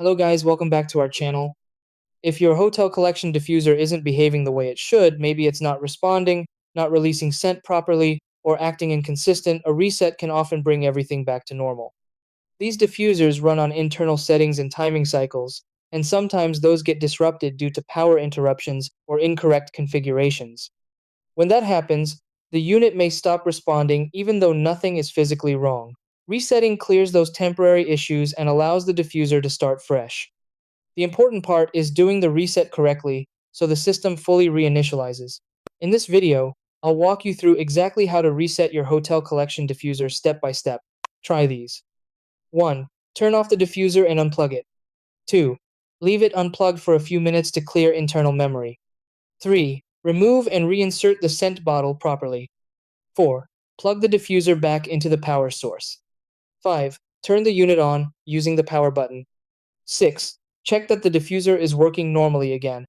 Hello guys, welcome back to our channel. If your hotel collection diffuser isn't behaving the way it should, maybe it's not responding, not releasing scent properly, or acting inconsistent, a reset can often bring everything back to normal. These diffusers run on internal settings and timing cycles, and sometimes those get disrupted due to power interruptions or incorrect configurations. When that happens, the unit may stop responding even though nothing is physically wrong. Resetting clears those temporary issues and allows the diffuser to start fresh. The important part is doing the reset correctly so the system fully reinitializes. In this video, I'll walk you through exactly how to reset your hotel collection diffuser step by step. Try these. 1. Turn off the diffuser and unplug it. 2. Leave it unplugged for a few minutes to clear internal memory. 3. Remove and reinsert the scent bottle properly. 4. Plug the diffuser back into the power source. 5. Turn the unit on using the power button. 6. Check that the diffuser is working normally again.